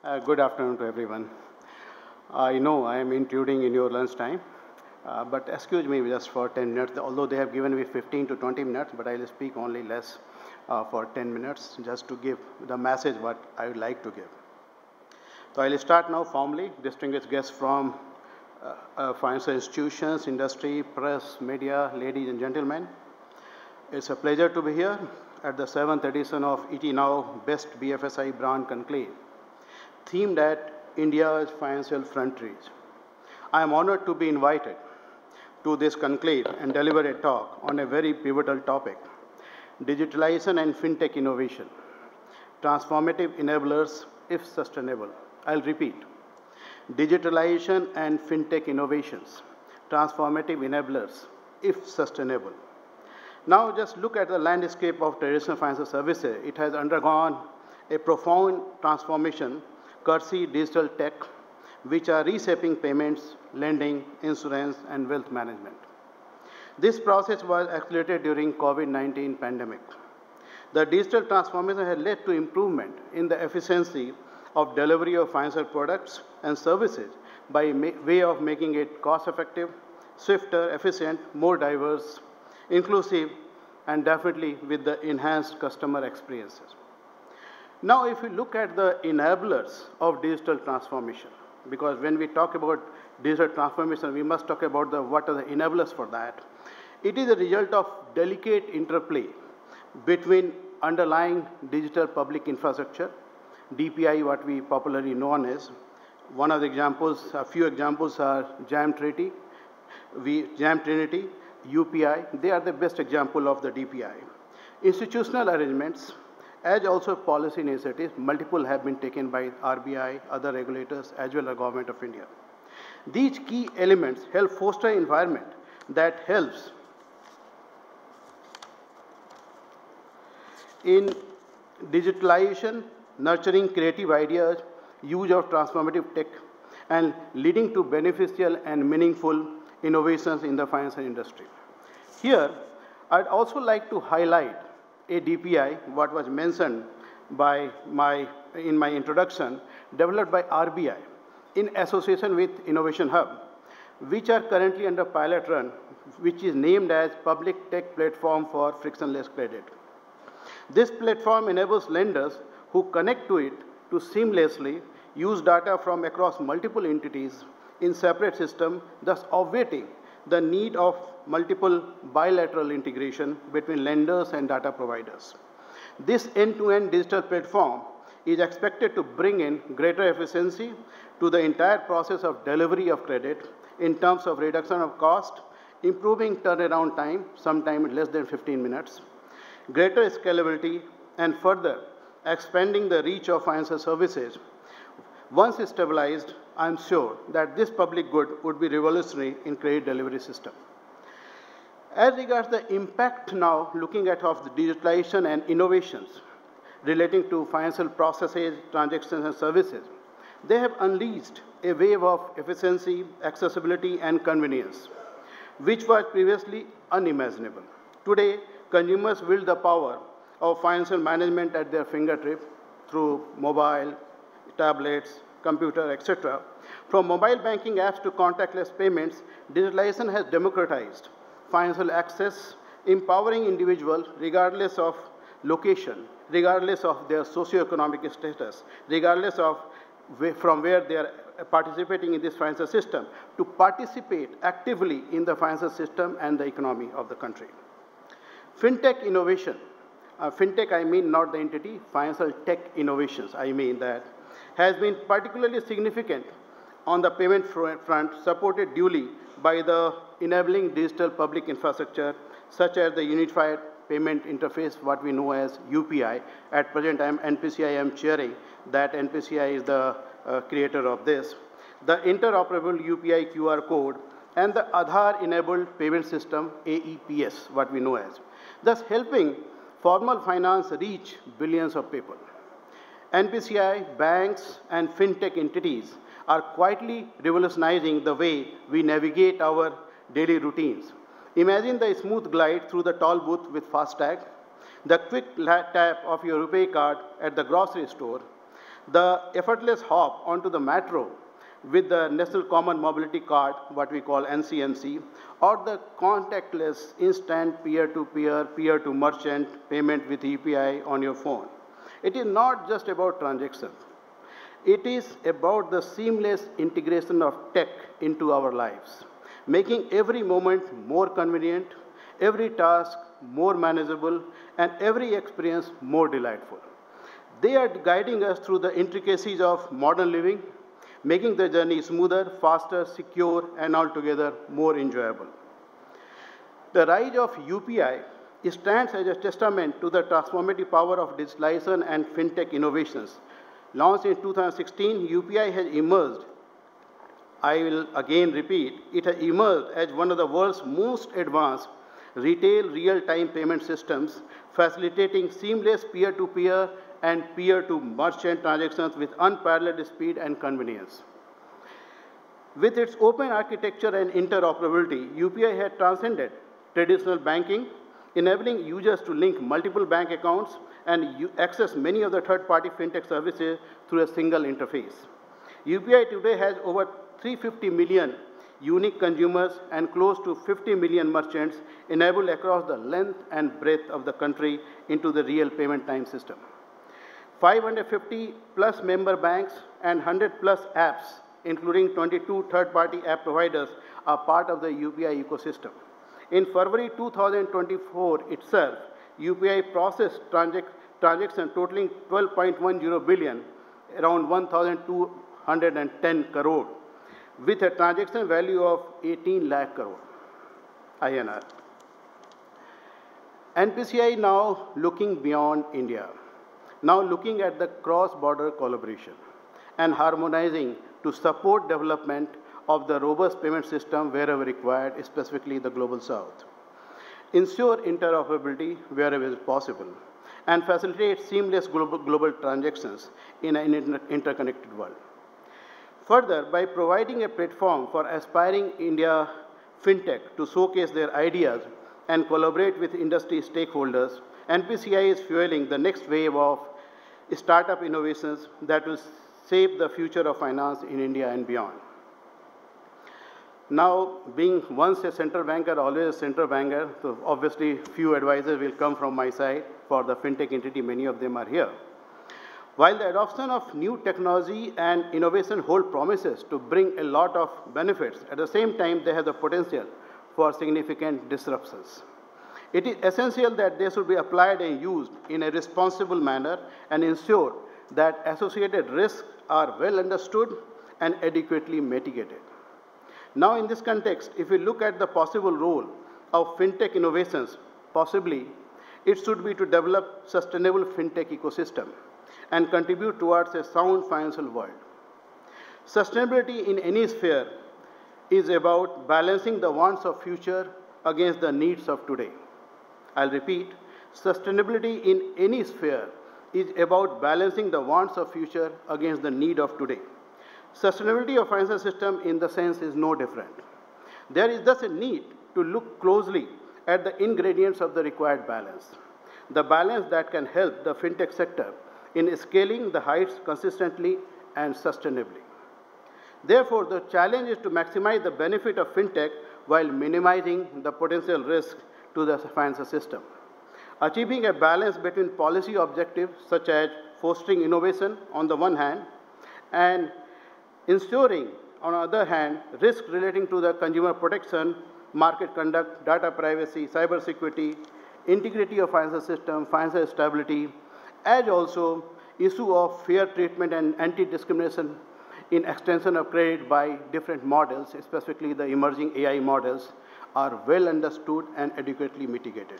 Good afternoon to everyone. I know I am intruding in your lunch time, but excuse me just for 10 minutes, although they have given me 15 to 20 minutes, but I will speak only less for 10 minutes just to give the message what I would like to give. So I will start now formally, distinguished guests from financial institutions, industry, press, media, ladies and gentlemen. It's a pleasure to be here at the 7th edition of ET Now Best BFSI Brand Conclave, themed at India's financial frontiers. I am honored to be invited to this conclave and deliver a talk on a very pivotal topic, digitalization and fintech innovation, transformative enablers if sustainable. I'll repeat, digitalization and fintech innovations, transformative enablers if sustainable. Now just look at the landscape of traditional financial services. It has undergone a profound transformation courtesy digital tech, which are reshaping payments, lending, insurance, and wealth management. This process was accelerated during COVID-19 pandemic. The digital transformation has led to improvement in the efficiency of delivery of financial products and services by way of making it cost-effective, swifter, efficient, more diverse, inclusive, and definitely with the enhanced customer experiences. Now, if we look at the enablers of digital transformation, because when we talk about digital transformation, we must talk about what are the enablers for that. It is a result of delicate interplay between underlying digital public infrastructure, DPI, what we popularly known as. One of the examples, a few examples are Jam Trinity, UPI. They are the best example of the DPI. Institutional arrangements, as also policy initiatives, multiple have been taken by RBI, other regulators, as well as Government of India. These key elements help foster an environment that helps in digitalization, nurturing creative ideas, use of transformative tech, and leading to beneficial and meaningful innovations in the financial industry. Here, I'd also like to highlight a DPI, what was mentioned in my introduction, developed by RBI in association with Innovation Hub, which are currently under pilot run, which is named as Public Tech Platform for Frictionless Credit. This platform enables lenders who connect to it to seamlessly use data from across multiple entities in separate systems, thus obviating the need of multiple bilateral integration between lenders and data providers. This end-to-end digital platform is expected to bring in greater efficiency to the entire process of delivery of credit in terms of reduction of cost, improving turnaround time, sometimes less than 15 minutes, greater scalability, and further expanding the reach of financial services. Once stabilized, I am sure that this public good would be revolutionary in credit delivery system. As regards the impact now, looking at of the digitalization and innovations relating to financial processes, transactions, and services, they have unleashed a wave of efficiency, accessibility, and convenience, which was previously unimaginable. Today, consumers wield the power of financial management at their fingertips through mobile, tablets, computer, etc. From mobile banking apps to contactless payments, digitalization has democratized financial access, empowering individuals regardless of location, regardless of their socioeconomic status, regardless of from where they are participating in this financial system, to participate actively in the financial system and the economy of the country. Fintech innovation. Fintech, I mean not the entity, financial tech innovations, I mean that, has been particularly significant on the payment front, supported duly by the enabling digital public infrastructure, such as the Unified Payment Interface, what we know as UPI. At present, NPCI I am chairing that. NPCI is the creator of this. The interoperable UPI QR code and the Aadhaar-enabled payment system, AEPS, what we know as, thus helping formal finance reach billions of people. NPCI, banks, and fintech entities are quietly revolutionizing the way we navigate our daily routines. Imagine the smooth glide through the toll booth with FASTag, the quick tap of your RuPay card at the grocery store, The effortless hop onto the metro with the National Common Mobility Card, what we call NCMC, or the contactless instant peer-to-peer, peer-to-merchant payment with UPI on your phone. It is not just about transactions. It is about the seamless integration of tech into our lives, making every moment more convenient, every task more manageable, and every experience more delightful. They are guiding us through the intricacies of modern living, making the journey smoother, faster, secure, and altogether more enjoyable. The rise of UPI stands as a testament to the transformative power of digitalization and fintech innovations. Launched in 2016, UPI has emerged, I will again repeat, it has emerged as one of the world's most advanced retail real-time payment systems, facilitating seamless peer-to-peer and peer-to-merchant transactions with unparalleled speed and convenience. With its open architecture and interoperability, UPI has transcended traditional banking, enabling users to link multiple bank accounts and access many of the third-party fintech services through a single interface. UPI today has over 350 million unique consumers and close to 50 million merchants enabled across the length and breadth of the country into the real payment time system. 550 plus member banks and 100 plus apps, including 22 third-party app providers, are part of the UPI ecosystem. In February 2024 itself, UPI processed transactions totaling 12.10 billion, around 1,210 crore, with a transaction value of 18 lakh crore INR. NPCI now looking beyond India, now looking at the cross-border collaboration and harmonizing to support development of the robust payment system wherever required, specifically the Global South. Ensure interoperability wherever is possible, and facilitate seamless global transactions in an interconnected world. Further, by providing a platform for aspiring India fintech to showcase their ideas and collaborate with industry stakeholders, NPCI is fueling the next wave of startup innovations that will shape the future of finance in India and beyond. Now, being once a central banker, always a central banker, so obviously few advisors will come from my side for the fintech entity, many of them are here. While the adoption of new technology and innovation hold promises to bring a lot of benefits, at the same time they have the potential for significant disruptions. It is essential that they should be applied and used in a responsible manner and ensure that associated risks are well understood and adequately mitigated. Now, in this context, if we look at the possible role of fintech innovations, possibly it should be to develop sustainable fintech ecosystem and contribute towards a sound financial world. Sustainability in any sphere is about balancing the wants of future against the needs of today. I'll repeat, sustainability in any sphere is about balancing the wants of future against the need of today. Sustainability of financial system in the sense is no different. There is thus a need to look closely at the ingredients of the required balance, the balance that can help the fintech sector in scaling the heights consistently and sustainably. Therefore, the challenge is to maximize the benefit of fintech while minimizing the potential risk to the financial system. Achieving a balance between policy objectives such as fostering innovation on the one hand and ensuring, on the other hand, risk relating to the consumer protection, market conduct, data privacy, cyber security, integrity of financial system, financial stability, as also issue of fair treatment and anti-discrimination in extension of credit by different models, specifically the emerging AI models, are well understood and adequately mitigated.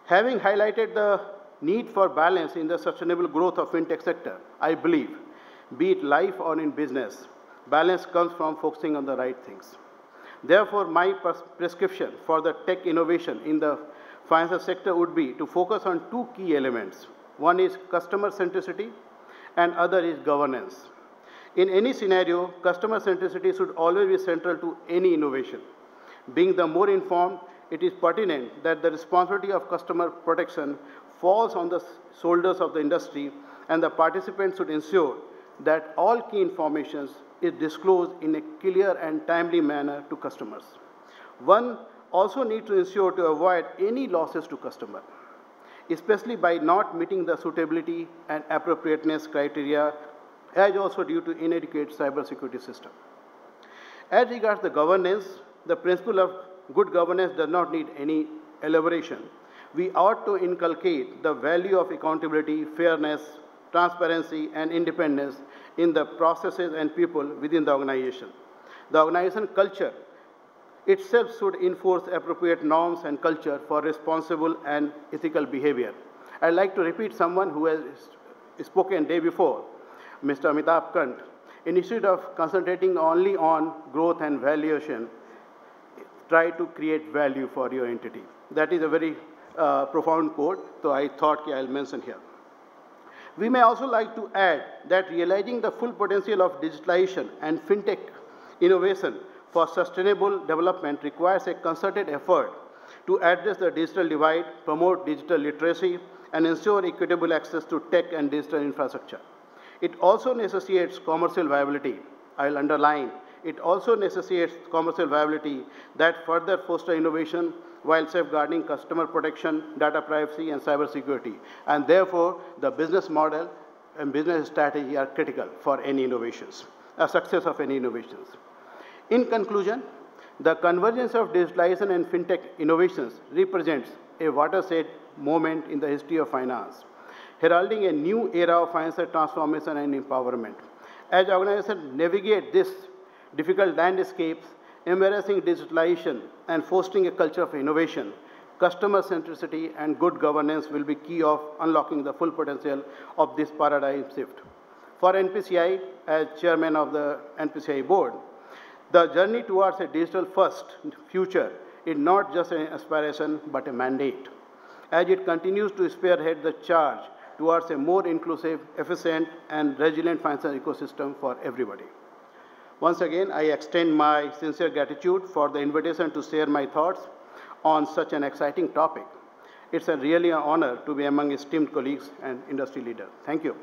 Having highlighted the need for balance in the sustainable growth of fintech sector, I believe, be it life or in business, balance comes from focusing on the right things. Therefore, my prescription for the tech innovation in the financial sector would be to focus on two key elements. One is customer centricity and other is governance. In any scenario, customer centricity should always be central to any innovation. Being the more informed, it is pertinent that the responsibility of customer protection falls on the shoulders of the industry and the participants should ensure that all key information is disclosed in a clear and timely manner to customers. One also needs to ensure to avoid any losses to customer, especially by not meeting the suitability and appropriateness criteria, as also due to inadequate cybersecurity system. As regards the governance, the principle of good governance does not need any elaboration. We ought to inculcate the value of accountability, fairness, transparency, and independence in the processes and people within the organization. The organization culture itself should enforce appropriate norms and culture for responsible and ethical behavior. I'd like to repeat someone who has spoken day before, Mr. Amitabh Kant. Instead of concentrating only on growth and valuation, try to create value for your entity. That is a very profound quote, so I thought I'll mention here. We may also like to add that realizing the full potential of digitalization and fintech innovation for sustainable development requires a concerted effort to address the digital divide, promote digital literacy, and ensure equitable access to tech and digital infrastructure. It also necessitates commercial viability. I'll underline, it also necessitates commercial viability that further foster innovation while safeguarding customer protection, data privacy, and cybersecurity. And therefore, the business model and business strategy are critical for any innovations, success of any innovations. In conclusion, the convergence of digitalization and fintech innovations represents a watershed moment in the history of finance, heralding a new era of financial transformation and empowerment. As organizations navigate this difficult landscapes, embracing digitalization and fostering a culture of innovation, customer centricity and good governance will be key of unlocking the full potential of this paradigm shift. For NPCI, as chairman of the NPCI board, the journey towards a digital-first future is not just an aspiration but a mandate, as it continues to spearhead the charge towards a more inclusive, efficient, and resilient financial ecosystem for everybody. Once again, I extend my sincere gratitude for the invitation to share my thoughts on such an exciting topic. It's really an honor to be among esteemed colleagues and industry leaders. Thank you.